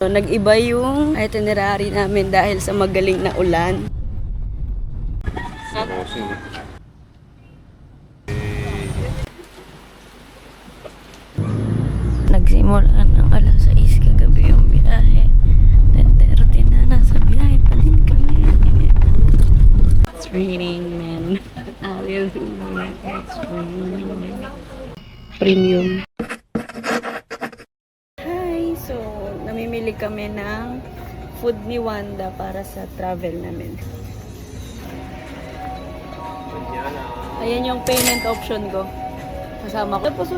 So, nag-iba yung itinerary namin dahil sa magaling na ulan. Nagsimula ng alas 6 kagabi yung biyahe. 10:30 na, nasa biyahe pa din kami. It's raining, man. Hallelujah. It's raining. Premium. Hi! So, namimili kami ng food ni Wanda para sa travel namin. Ayan yung payment option ko. Kasama ko. Tapos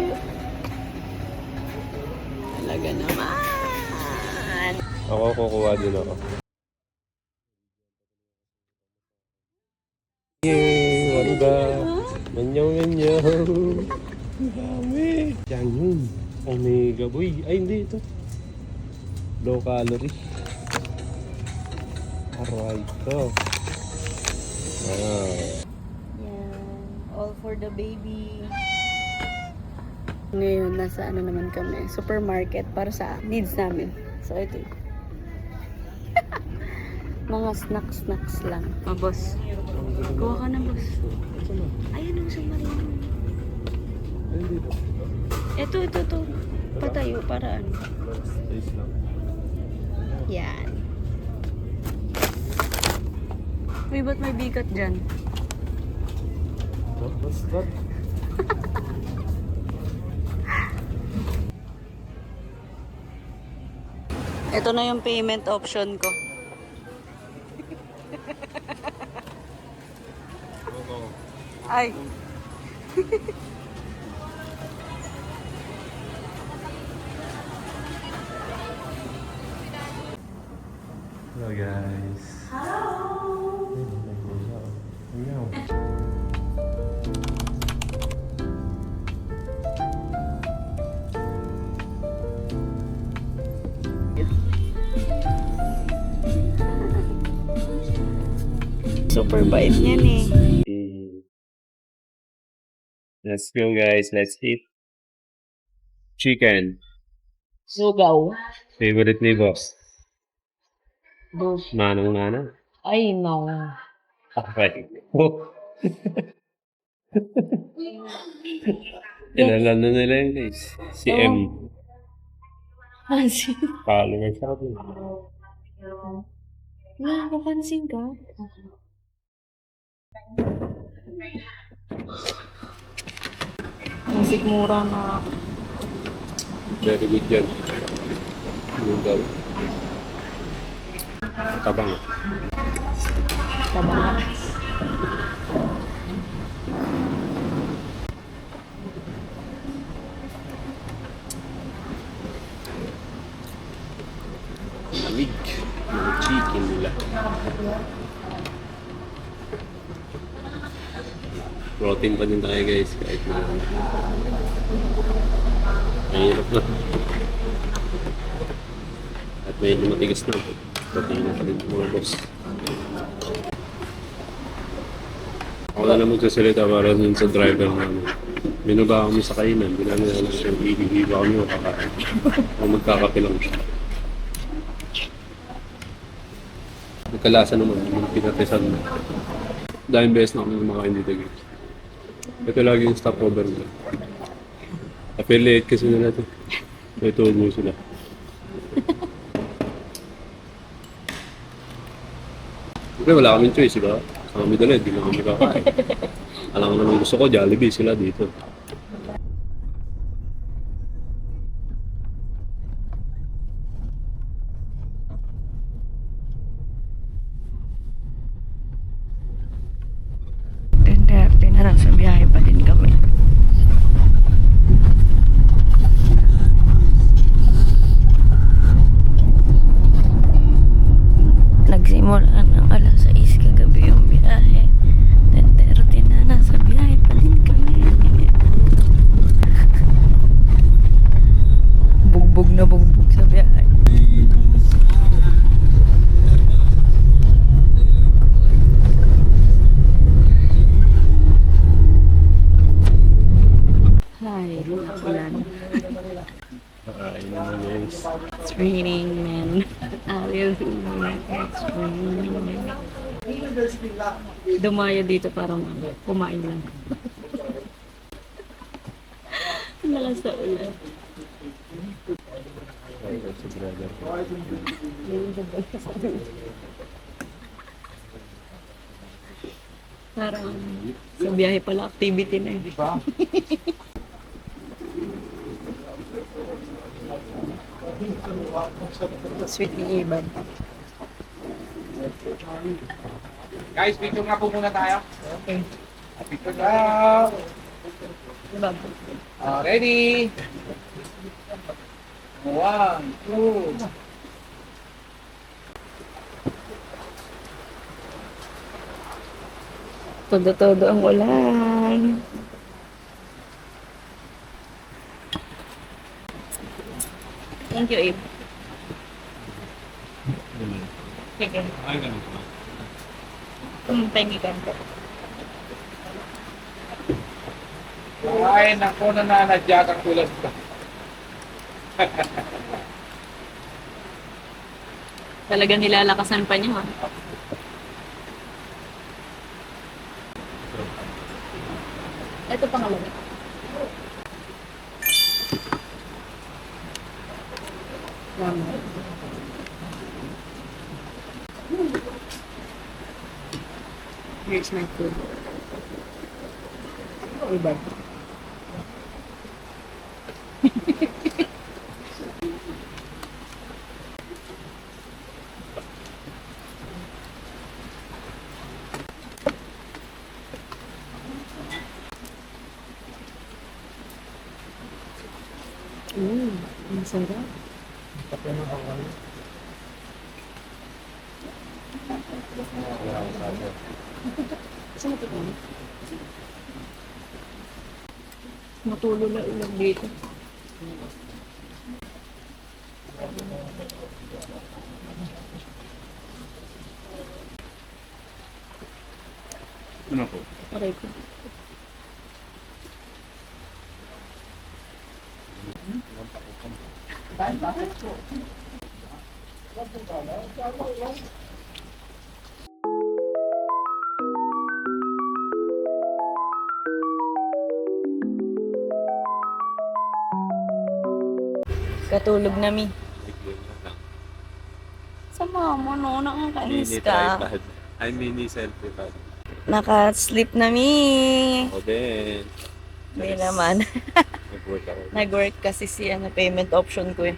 talaga naman. Ako kukuha din ako. Yay! Wanda! Manyaw! Ang dami! Yan yun. Omega boy. Ay, hindi ito. Low calorie. Alright to. Wow. Yan. All for the baby. Ngayon, nasa ano naman kami. Supermarket para sa needs namin. So, ito yun. Mga snacks lang. Oh, boss. Kuha ka na, boss. Ayan ang submarino. Ito. Patayo para ano. Yan. Uy, ba't may bigat dyan? What's that? Ito na yung payment option ko. Ay. Hello guys. Hello. Super bait niyan eh. Let's go guys, let's eat. Chicken. Sugaw. Favorite ni boss. Boss. Manong-mana. Ay, no. Okay. Kilala na nila yun guys. Si M. Pansin. Follower sa akin. Nakakapansin ka? Musik mura na. Very good yan. Noodle. Tabang. Tabang. Lamig. Yung chicken nila. Protein pa din tayo guys. Kahit na mahirap na. At medyo matigas na. Protein na pa din mga boss. Ako na lang magsasalita para dun sa driver namin. Binaba kami sa kainan. Binaba na lang siya. Iigiba kami o kakain. O magkakapilang siya. Nagkalasa naman. Yung pinatisan na. Dahil beses na kami kumakain dito guys. Ito lagi yung stopover nila. Affiliate kasi nila ito. Ito mo sila. Siyempre wala kaming choice, diba? Sa kami dala, hindi na kami kakain. Alam ko naman gusto ko, Jollibee sila dito. Na nasa biyahe pa din kami. Nagsimula ng alas 6 kagabi yung biyahe. 10:30 na, nasa biyahe pa din kami. Bugbog na bugbog sa biyahe. Dahil dumayo dito parang kumain lang. Lakas sa ulan. Si brother. Parang sa biyahe pala activity na yun. Sweet ni Iban. Guys, picture nga po muna tayo. Okay. Picture tayo. Diba? Ready? 1, 2. Todo-todo ang ulan. Thank you, Abe. Sige. Ay, ganun pa. Pengi ganito. Ay, naku, nananadya kang tulad ka. Talaga nilalakasan pa niya, ha? Ito pangalawa. Tama. Here's my food. Iba. Ang sarap. Saan ito kami? Matulo na ulan dito. Ano po? Aray ko. Katulog na mi. Sa mama, no? Nakakainis ka. Ay, mini selfie pad. Naka-sleep na mi. Ako din. Hindi naman. Nag-work ako. Nag-work kasi si payment option ko eh.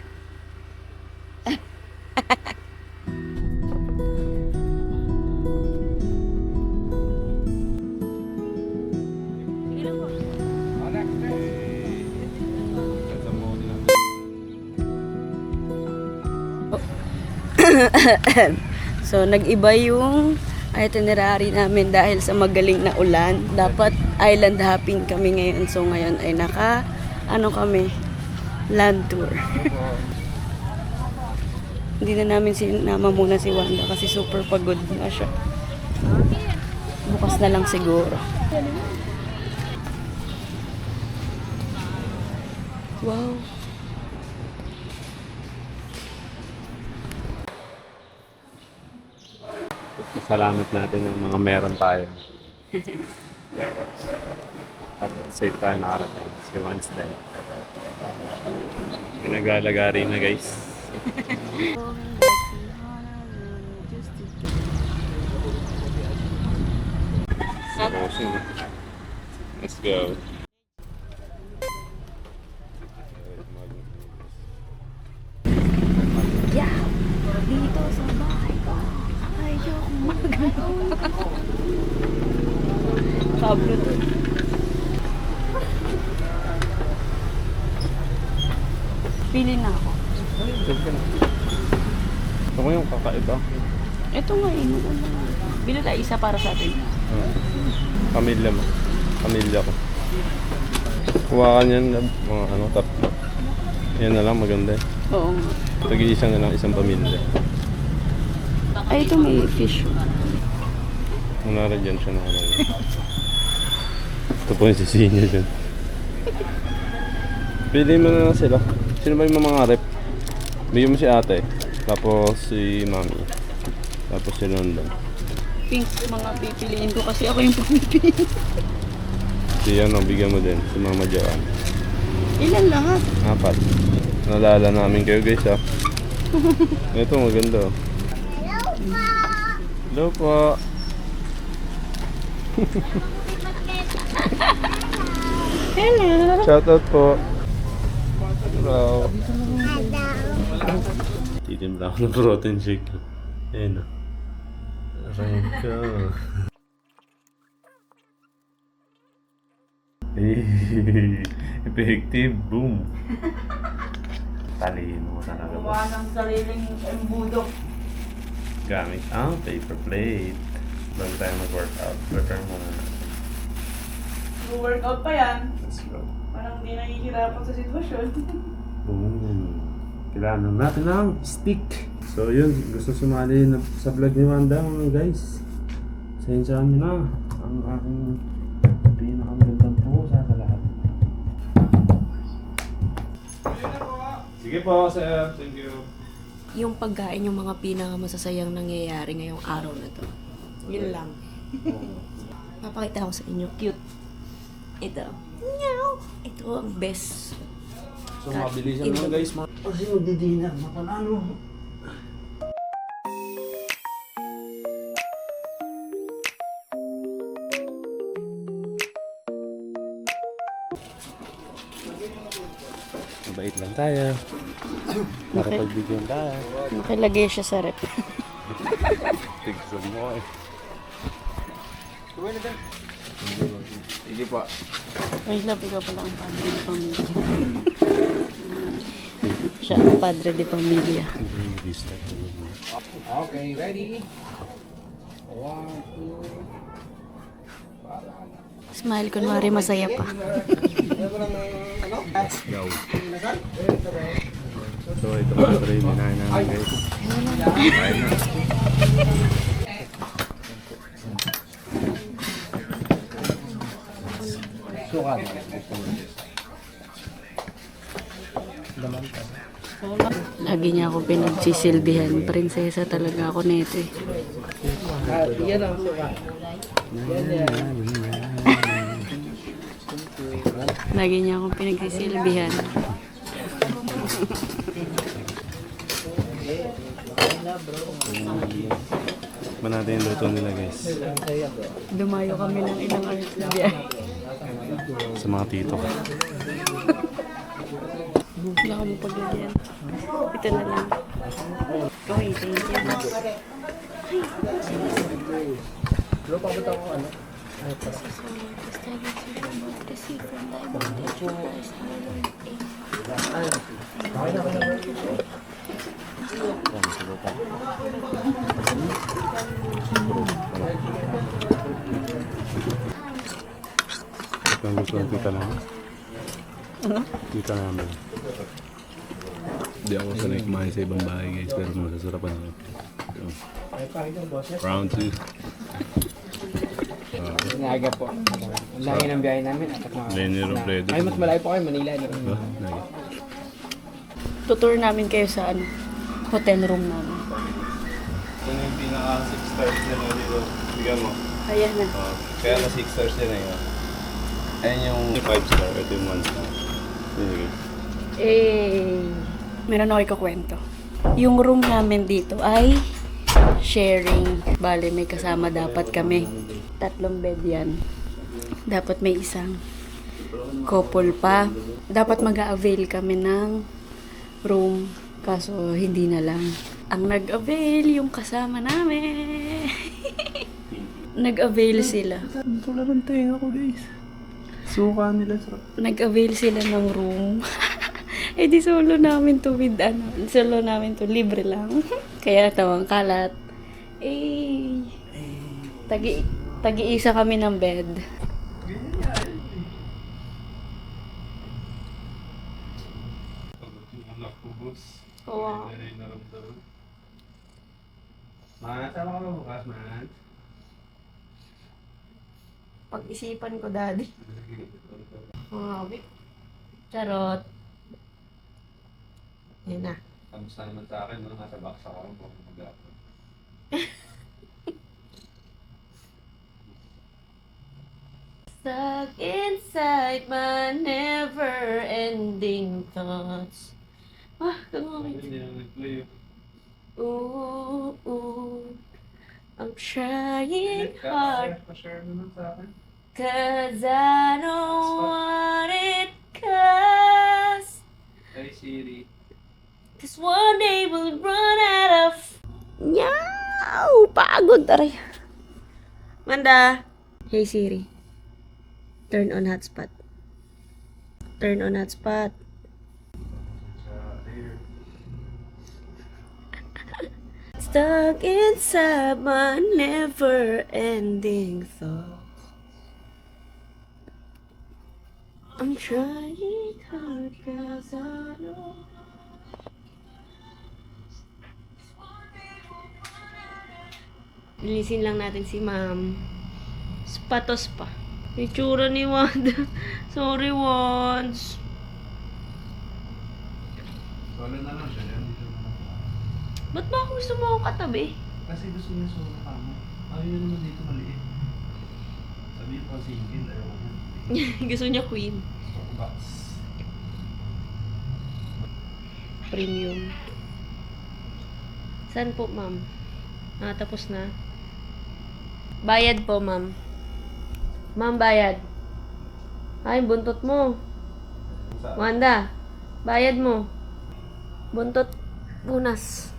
So, nag-iba yung itinerary namin dahil sa magaling na ulan. Dapat island hopping kami ngayon. So, ngayon ay kami, land tour. Hindi na namin sinama muna si Wanda kasi super pagod na siya. Bukas na lang siguro. Wow. Salamat natin ng mga meron tayo. At safe tayo nakarating. Si Wednesday. Pinagalagari na guys. Let's go. Yeah, dito sa bahay ko. Ayoko magano. Pablo to. Pili na ako. Ito ko yung kakaiba. Ito nga eh. Bili tayo isa para sa atin. Pamilya mo. Pamilya ko. Kuha ka niyan, mga tatlo. Yan na lang, maganda. Oo nga. Tag-iisa na lang, isang pamilya. Ay, ito may fish. Muna rin dyan siya nakalala. Ito po yung sisihin niya dyan. Pili mo na lang sila. Sino ba yung mga rep? Bigyan mo si ate. Tapos si Mami. Tapos si London. Pink mga pipiliin ko kasi ako yung pumipili. Si ano, bigyan mo din. Si Mama Joanne. Ilan lahat? 4. Nalala namin kayo guys ha. Ito maganda. Hello po. Hello. Shoutout po. Hello. Titimpla ako ng protein shake. Ayun o. Aray ka. Effective. Boom. Talino mo talaga. Gawa ng sariling embudo. Gamit ang paper plate. Bago tayo mag-workout. Prepare muna. Workout pa yan. Let's go. Parang hindi nahihirapan sa sitwasyon. Boom. Kailangan natin ng stick. So yun, gusto sumali sa vlog ni Wanda mga guys. Sensyahan nyo na ang aking pinakagandang pusa sa lahat. Sige po, sir. Thank you. Yung pagkain yung mga pinakamasasayang nangyayari ngayong araw na to. Yun lang. Papakita ko sa inyo. Cute. Ito. Meow. Ito ang best. So mabilisan naman guys. Kasi magdi-dinner na pala no. Mabait lang tayo. Nakapagbigyan tayo. Nakilagay siya sa rep. Tigsan mo eh. Sige po. Ay, love, ikaw pala ang padre de pamilya. Siya ang padre de pamilya. Okay, ready? 1, 2. Smile, kunwari masaya pa. Go. So ito mga tray, minahin namin guys. Kain na. Sukat. Lagi niya ako pinagsisilbihan. Prinsesa talaga ako nito eh. Yan ang sukat. Lagi niya ako pinagsisilbihan. Tikman natin yung luto nila guys. Dumayo kami ng ilang alis na biyahe. Sa mga tito ka. Wala akong paglagyan. Ito na lang. Okay, thank you. Ito ang gusto ng tita namin. Tita namin. Hindi ako sanay kumain sa ibang bahay guys, pero masasarapan ako. Round 2. Naga po. Ang layo ng biyahe namin. Lenny Robredo. Ay, mas malayo po kayo, Manila. No? Tutur namin kayo sa ano, hotel room namin. Ito na yung pinaka 6 stars nila dito. Bigyan mo. Ayan na. Kaya na 6 stars din yun. Ayan yung 5 star. Ito yung 1 star. Sige. Meron ako ikakwento. Yung room namin dito ay sharing. Bale, may kasama dapat kami. 3 bed yan. Dapat may isang couple pa. Dapat mag-a-avail kami ng room. Kaso, hindi na lang. Ang nag-avail yung kasama namin. Nag-avail sila. Tulad ng tenga ko guys. Suka nila sa... Nag-avail sila ng room. Eh di solo namin to with ano. Solo namin to libre lang. Kaya tawang kalat. Tagi-isa kami ng bed. Wow. Man, sama ka ba bukas, man? Pag-isipan ko, daddy. Charot. Yan na. Kamusta naman sa akin, no? Nasa box ako, mag-upload. Stuck inside my never-ending thoughts. Ah, ganun. Hindi na nag-play. Ooh, ooh. I'm trying hard, Pa-share naman sa akin. 'cause I don't want it, 'cause Hey Siri. one day we'll run out of... Nyaw! Pagod, taray. Manda. Hey Siri. Turn on hotspot. Turn on hotspot. Stuck inside my never-ending thoughts. I'm trying hard 'cause I know. Linisin lang natin si ma'am. Spatos pa. Itsura ni Wanda. Sorry, Wands. Solo na lang siya. Dito na lang. Ba't ba gusto mo akong katabi? Kasi gusto niya solo kamo. Ayaw naman dito maliit. Sabi ko single, ayaw ko yan. Gusto niya queen. Box. Premium. Saan po, ma'am? Ah, tapos na. Bayad po, ma'am. Ma'am, bayad. Ay, buntot mo. Wanda, bayad mo. Buntot, bunas.